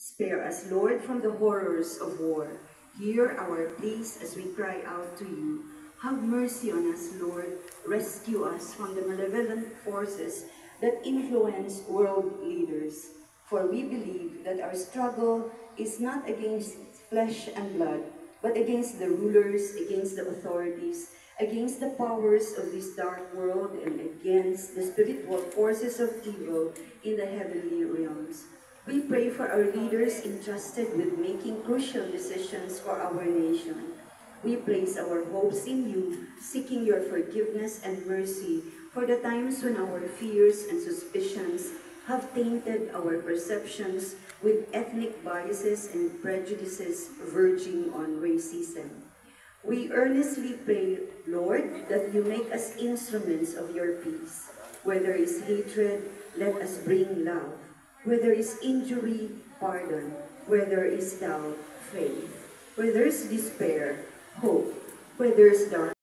Spare us, Lord, from the horrors of war. Hear our pleas as we cry out to you. Have mercy on us, Lord. Rescue us from the malevolent forces that influence world leaders. For we believe that our struggle is not against flesh and blood, but against the rulers, against the authorities, against the powers of this dark world, and against the spiritual forces of evil in the heavenly realms. We pray for our leaders entrusted with making crucial decisions for our nation. We place our hopes in you, seeking your forgiveness and mercy for the times when our fears and suspicions have tainted our perceptions with ethnic biases and prejudices verging on racism. We earnestly pray, Lord, that you make us instruments of your peace. Where there is hatred, let us bring love. Where there is injury, pardon. Where there is doubt, faith. Where there is despair, hope. Where there is darkness,